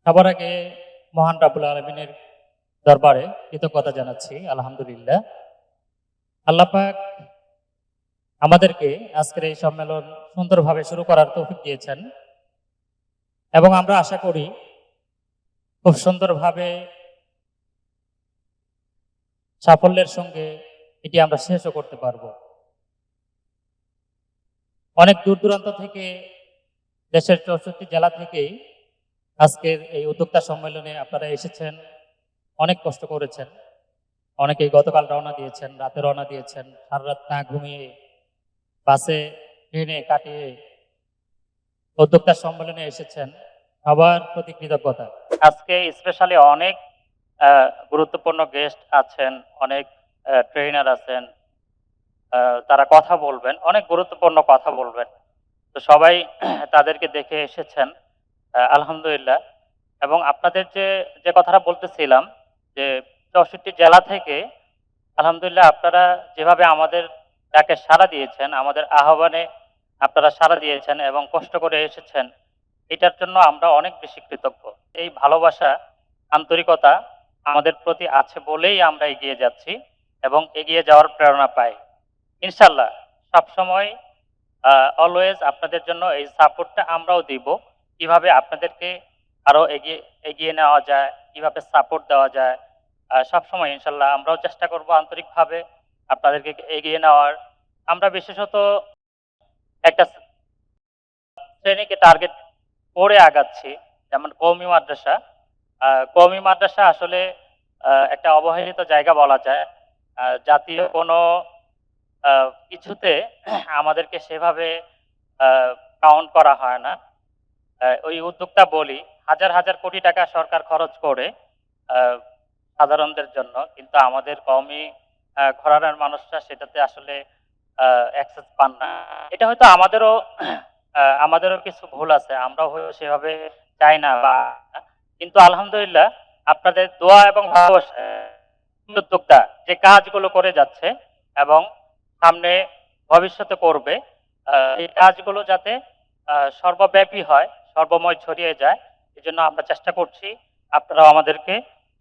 সবার আগে মহান রাব্বুল আলামিনের দরবারে কৃতজ্ঞতা জানাচ্ছি। আলহামদুলিল্লাহ। আল্লাহ পাক আমাদেরকে আজকের এই সম্মেলন সুন্দরভাবে শুরু করার তৌফিক দিয়েছেন এবং আমরা আশা করি খুব সুন্দরভাবে সাফল্যের সঙ্গে এটি আমরা শেষও করতে পারবো। অনেক দূর দূরান্ত থেকে, দেশের ৬৪ জেলা থেকেই আজকের এই উদ্যোক্তা সম্মেলনে আপনারা এসেছেন, অনেক কষ্ট করেছেন। অনেকেই গতকাল রওনা দিয়েছেন, রাতে রওনা দিয়েছেন, সারা রাত না ঘুমিয়ে বাসে ট্রেনে কাটিয়ে উদ্যোক্তা সম্মেলনে এসেছেন। সবার প্রতি কৃতজ্ঞতা। আজকে স্পেশালি অনেক গুরুত্বপূর্ণ গেস্ট আছেন, অনেক ট্রেনার আছেন, তারা কথা বলবেন, অনেক গুরুত্বপূর্ণ কথা বলবেন। তো সবাই তাদেরকে দেখে এসেছেন, আলহামদুলিল্লাহ। এবং আপনাদের যে যে কথাটা বলতেছিলাম যে ৬৪ জেলা থেকে আলহামদুলিল্লাহ আপনারা যেভাবে আমাদের ডাকে সাড়া দিয়েছেন, আমাদের আহ্বানে আপনারা সাড়া দিয়েছেন এবং কষ্ট করে এসেছেন, এটার জন্য আমরা অনেক বেশি কৃতজ্ঞ। এই ভালোবাসা, আন্তরিকতা আমাদের প্রতি আছে বলেই আমরা এগিয়ে যাচ্ছি এবং এগিয়ে যাওয়ার প্রেরণা পাই। ইনশাল্লাহ সবসময় অলওয়েজ আপনাদের জন্য এই সাপোর্টটা আমরাও দিব। কিভাবে আপনাদেরকে আরো এগিয়ে এগিয়ে নেওয়া যায়, কিভাবে সাপোর্ট দেওয়া যায়, সবসময় ইনশাল্লাহ আমরাও চেষ্টা করব আন্তরিকভাবে আপনাদেরকে এগিয়ে নেওয়ার। আমরা বিশেষত একটা শ্রেণীকে টার্গেট করে আগাচ্ছি, যেমন কওমি মাদ্রাসা। কওমি মাদ্রাসা আসলে একটা অবহেলিত জায়গা বলা যায়। জাতীয় কোনো কিছুতে আমাদেরকে সেভাবে কাউন্ট করা হয় না। ওই উদ্যোক্তা বলি, হাজার হাজার কোটি টাকা সরকার খরচ করে সাধারণদের জন্য, কিন্তু আমাদের কওমি ঘরানার মানুষরা সেটাতে আসলে অ্যাক্সেস পান না। এটা হয়তো আমাদেরও কিছু ভুল আছে, আমরাও হয়তো সেভাবে চাই না বা, কিন্তু আলহামদুলিল্লাহ আপনাদের দোয়া এবং ভালোবাসা উদ্যোক্তা যে কাজগুলো করে যাচ্ছে এবং সামনে ভবিষ্যতে করবে, এই কাজগুলো যাতে সর্বব্যাপী হয়, সর্বময় ছড়িয়ে যায়, এজন্য আমরা চেষ্টা করছি। আপনারাও আমাদেরকে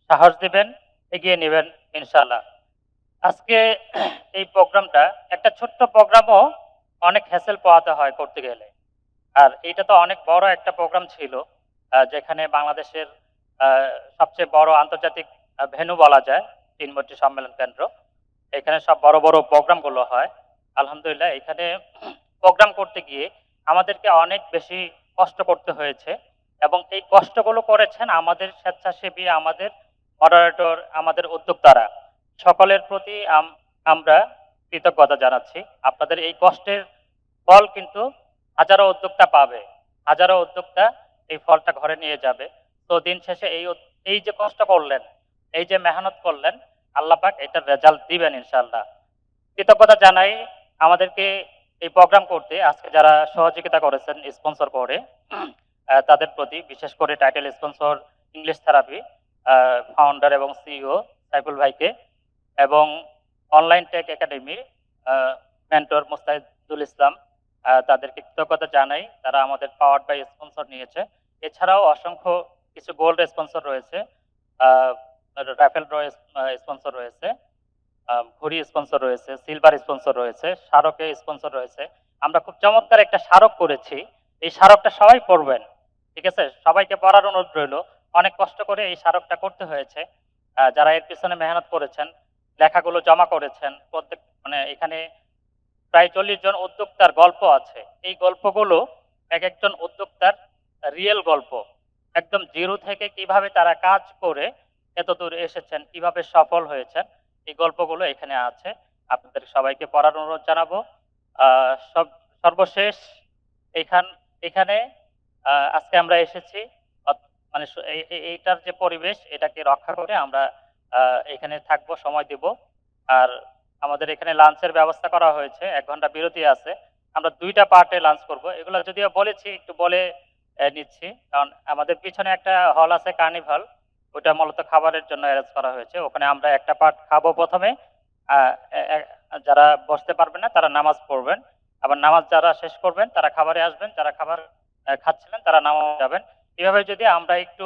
সাহস দিবেন, এগিয়ে নেবেন ইনশাআল্লাহ। আজকে এই প্রোগ্রামটা একটা ছোট্ট প্রোগ্রামও অনেক হ্যাসেল পোহাতে হয় করতে গেলে। আর এটা তো অনেক বড় একটা প্রোগ্রাম ছিল, যেখানে বাংলাদেশের সবচেয়ে বড় আন্তর্জাতিক ভেন্যু বলা যায় তিনমূর্তি সম্মেলন কেন্দ্র। এখানে সব বড় বড় প্রোগ্রামগুলো হয়। আলহামদুলিল্লাহ এখানে প্রোগ্রাম করতে গিয়ে আমাদেরকে অনেক বেশি কষ্ট করতে হয়েছে এবং এই কষ্টগুলো করেছেন আমাদের স্বেচ্ছাসেবী, আমাদের মডারেটর, আমাদের উদ্যোক্তারা। সকলের প্রতি আমরা কৃতজ্ঞতা জানাচ্ছি। আপনাদের এই কষ্টের ফল কিন্তু হাজারো উদ্যোক্তা পাবে, হাজারো উদ্যোক্তা এই ফলটা ঘরে নিয়ে যাবে। তো দিন শেষে এই যে কষ্ট করলেন, এই যে মেহনত করলেন, আল্লাহ পাক এটার রেজাল্ট দিবেন ইনশাআল্লাহ। কৃতজ্ঞতা জানাই আমাদেরকে এই প্রোগ্রাম করতে আজকে যারা সহযোগিতা করেছেন স্পন্সর করে, তাদের প্রতি, বিশেষ করে title sponsor English therapy founder এবং সিইও সাইফুল ভাইকে, এবং অনলাইন টেক একাডেমি মেন্টর মুস্তাহিদুল ইসলাম, তাদেরকে কৃতজ্ঞতা জানাই। তারা আমাদের পাওয়ার বাই স্পন্সর নিয়েছে। এছাড়াও অসংখ্য কিছু গোল্ড স্পন্সর রয়েছে, রাফেল ড্র স্পন্সর রয়েছে, ঘড়ি স্পন্সর রয়েছে, সিলভার স্পন্সর রয়েছে, স্মারকে স্পন্সর রয়েছে। আমরা খুব চমৎকার একটা স্মারক করেছি। এই স্মারকটা সবাই পড়বেন, ঠিক আছে? সবাইকে পড়ার অনুরোধ রইল। অনেক কষ্ট করে এই স্মারকটা করতে হয়েছে। যারা এর পিছনে মেহনত করেছেন, লেখাগুলো জমা করেছেন, প্রত্যেক মানে এখানে প্রায় 40 জন উদ্যোক্তার গল্প আছে। এই গল্পগুলো এক একজন উদ্যোক্তার রিয়েল গল্প, একদম জিরো থেকে কিভাবে তারা কাজ করে এত দূর এসেছেন, কিভাবে সফল হয়েছেন, এই গল্পগুলো এখানে আছে। আপনাদের সবাইকে পড়ার অনুরোধ জানাবো। সর্বশেষ এখানে আজকে আমরা এসেছি মানে এইটার যে পরিবেশ, এটাকে রক্ষা করে আমরা এখানে থাকবো, সময় দিব। আর আমাদের এখানে লাঞ্চের ব্যবস্থা করা হয়েছে, 1 ঘন্টা বিরতি আছে। আমরা 2টা পার্টে লাঞ্চ করব। এগুলো যদিও বলেছি, একটু বলে নিচ্ছি, কারণ আমাদের পিছনে একটা হল আছে কার্নিভাল, ওটা মূলত খাবারের জন্য অ্যারেঞ্জ করা হয়েছে। ওখানে আমরা একটা পার্ট খাবো প্রথমে, যারা বসতে পারবেন না তারা নামাজ পড়বেন, আবার নামাজ যারা শেষ করবেন তারা খাবারে আসবেন, যারা খাবার খাচ্ছিলেন তারা নামাজ যাবেন। এভাবে যদি আমরা একটু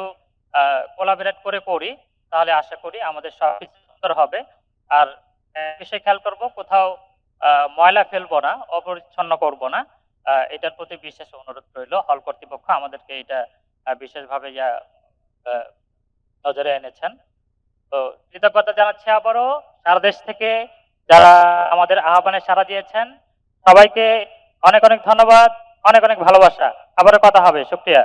কোলাবরেট করে করি, তাহলে আশা করি আমাদের সবকিছু সুন্দর হবে। আর বিষয় খেয়াল করব, কোথাও ময়লা ফেলবো না, অপরিচ্ছন্ন করব না। এটার প্রতি বিশেষ অনুরোধ রইল। হল কর্তৃপক্ষ আমাদেরকে এটা বিশেষভাবে আহ, নজরে এনেছেন। তো কৃতজ্ঞতা জানাচ্ছি আবারও সারা দেশ থেকে যারা আমাদের আহ্বানে সাড়া দিয়েছেন, সবাইকে অনেক অনেক ধন্যবাদ, অনেক অনেক ভালোবাসা। আবারও কথা হবে। শুকরিয়া।